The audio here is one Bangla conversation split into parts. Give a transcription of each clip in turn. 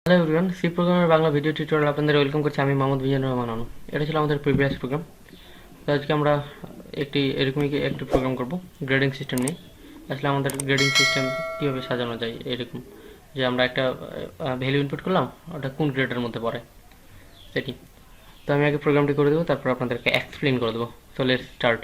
হ্যালো এভরিওয়ান, সি প্রোগ্রামের বাংলা ভিডিও টিউটোরিয়াল আপনাদের ওয়েলকাম করছি। আমি মোহাম্মদ মিজানুর রহমান অনু। এটা ছিল আমাদের প্রিভিয়াস প্রোগ্রাম। তো আজকে আমরা এরকমই একটি প্রোগ্রাম করব গ্রেডিং সিস্টেম নিয়ে। আসলে আমাদের গ্রেডিং সিস্টেম কীভাবে সাজানো যায় এরকম, যে আমরা একটা ভ্যালু ইনপুট করলাম, ওটা কোন গ্রেডের মধ্যে পড়ে সেটি। তো আমি আগে প্রোগ্রামটি করে দেবো, তারপর আপনাদেরকে এক্সপ্লেন করে দেবো। So let's start.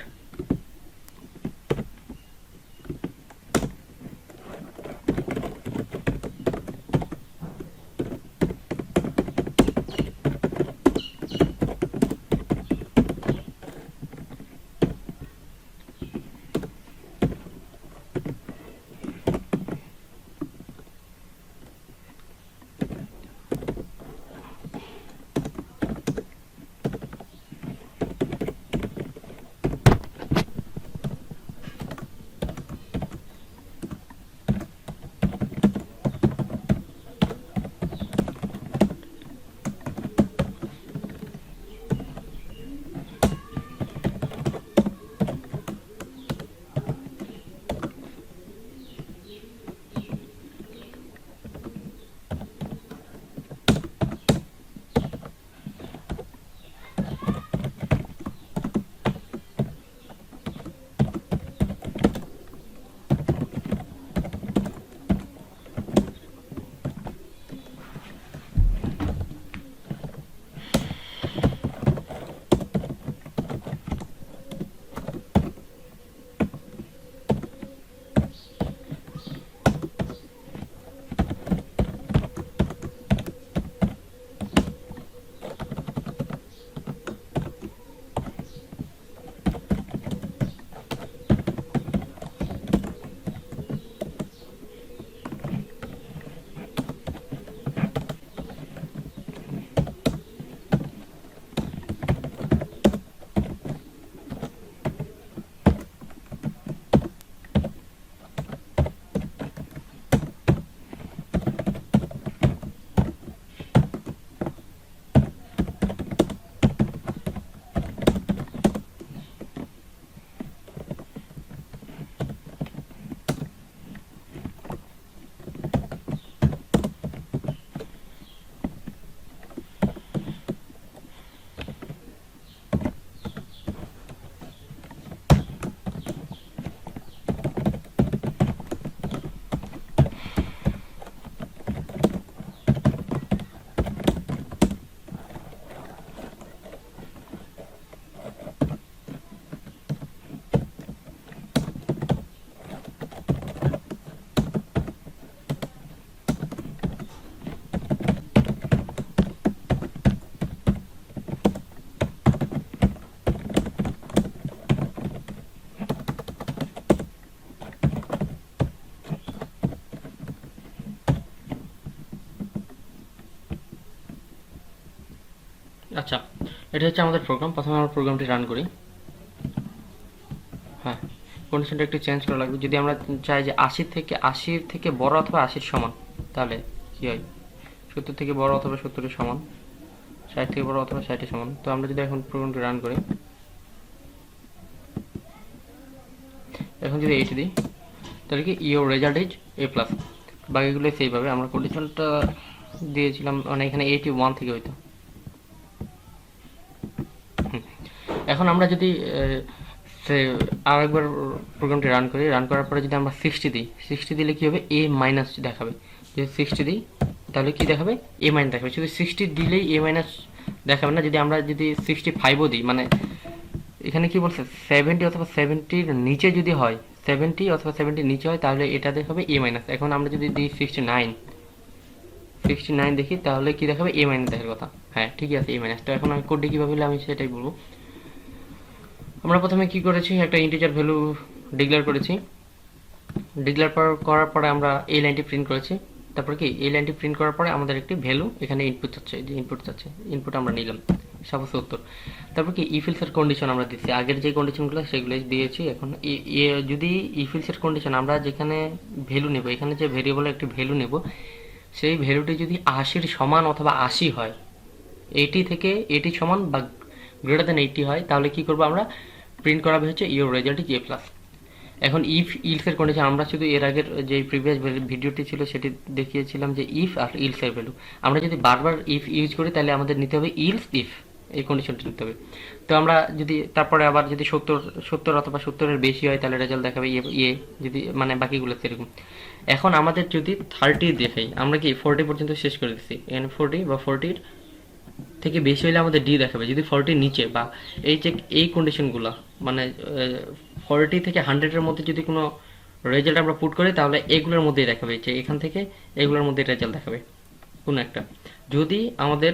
আচ্ছা, এটা হচ্ছে আমাদের প্রোগ্রাম। প্রথমে আমরা প্রোগ্রামটি রান করি। হ্যাঁ, কন্ডিশনটা একটু চেঞ্জ করা লাগবে। যদি আমরা চাই যে আশির থেকে বড় অথবা আশির সমান, তাহলে কী হয়? 70 থেকে বড় অথবা 70-এর সমান, 60 থেকে বড় অথবা 60-এর সমান। তো আমরা যদি এখন প্রোগ্রামটি রান করি, এখন যদি এইটি দিই, তাহলে কি ইওর রেজাল্ট ইজ A+। বাকিগুলো সেইভাবে আমরা কন্ডিশনটা দিয়েছিলাম, মানে এখানে 81 থেকে হইতো। এখন আমরা যদি সে আরেকবার প্রোগ্রামটি রান করি, রান করার পরে যদি আমরা 60 দিই, 60 দিলে কী হবে? A- দেখাবে। যদি 60 দিই তাহলে কি দেখাবে? A- দেখাবে। শুধু 60 দিলেই A- দেখাবে না। যদি 65ও দিই, মানে এখানে কি বলছে, 70 অথবা 70-র নিচে যদি হয়, 70 অথবা 70-র নিচে হয়, তাহলে এটা দেখাবে A-। এখন আমরা যদি দিই 69 দেখি, তাহলে কি দেখাবে? A- দেখার কথা। হ্যাঁ, ঠিকই আছে, A-। তো এখন আমি কোডটি কীভাবে হলে আমি সেটাই বলবো। আমরা প্রথমে কি করেছি, একটা ইন্টিজার ভ্যালু ডিক্লেয়ার করেছি। ডিক্লেয়ার করার পরে আমরা এই লাইনটি প্রিন্ট করেছি। তারপর কি এই লাইনটি প্রিন্ট করার পরে আমাদের একটি ভ্যালু এখানে ইনপুট হচ্ছে, যে ইনপুট চাচ্ছে, ইনপুট আমরা নিলাম সাপোজ 70। তারপর কি ইফিলসের কন্ডিশন আমরা দিচ্ছি, আগের যে কন্ডিশনগুলো সেগুলো দিয়েছি। এখন যদি ইফিলসের কন্ডিশন আমরা যেখানে ভ্যালু নেব, এখানে যে ভেরিয়েবলের একটি ভ্যালু নেব, সেই ভ্যালুটি যদি 80-র সমান অথবা 80 হয়, 80 থেকে 80 সমান বা গ্রেটার দ্যান 80 হয়, তাহলে কি করব? আমরা প্রিন্ট করাবে হচ্ছে ইওর রেজাল্ট ইজ A+। এখন ইফ ইলস এর কন্ডিশন আমরা শুধু এর আগের যে প্রিভিয়াস ভিডিওটি ছিল সেটি দেখিয়েছিলাম যে ইফ আর ইলস এর ভ্যালু। আমরা যদি বারবার ইফ ইউজ করি তাহলে আমাদের নিতে হবে ইলস ইফ, এই কন্ডিশনটা নিতে হবে। তো আমরা যদি তারপরে আবার যদি 70 অথবা 70-এর বেশি হয় তাহলে রেজাল্ট দেখাবে ইয়ে, যদি মানে বাকিগুলো সেরকম। এখন আমাদের যদি 30 দেখাই, আমরা কি 40 পর্যন্ত শেষ করে দিচ্ছি, এখানে 40 বা 40 থেকে বেশি হলে আমাদের ডি দেখাবে। যদি 40 নিচে বা এই যে এই কন্ডিশনগুলো মানে 40 থেকে 100-এর মধ্যে যদি কোনো রেজাল্ট আমরা পুট করি তাহলে এগুলোর মধ্যেই দেখাবে, যে এখান থেকে এগুলোর মধ্যে রেজাল্ট দেখাবে কোনো একটা। যদি আমাদের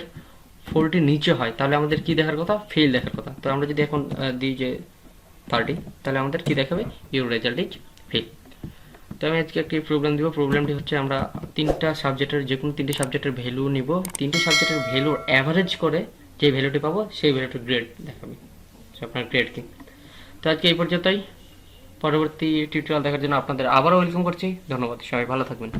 40 নিচে হয় তাহলে আমাদের কি দেখার কথা, ফেল দেখার কথা। তো আমরা যদি এখন দিই যে 30, তাহলে আমাদের কি দেখাবে, ইউর রেজাল্ট ইজ ফেল। তো আমি আজকে একটি প্রবলেম দিব। প্রবলেমটি হচ্ছে আমরা তিনটা সাবজেক্টের যে কোনো তিনটে সাবজেক্টের ভ্যালু নিব, তিনটে সাবজেক্টের ভ্যালুর অ্যাভারেজ করে যে ভ্যালুটি পাবো সেই ভ্যালুটির গ্রেড দেখাবে, আপনার গ্রেড কি। তো আজকে এই পর্যন্তই। পরবর্তী টিউটোরিয়াল দেখার জন্য আপনাদের আবারও ওয়েলকাম করছি। ধন্যবাদ, সবাই ভালো থাকবেন।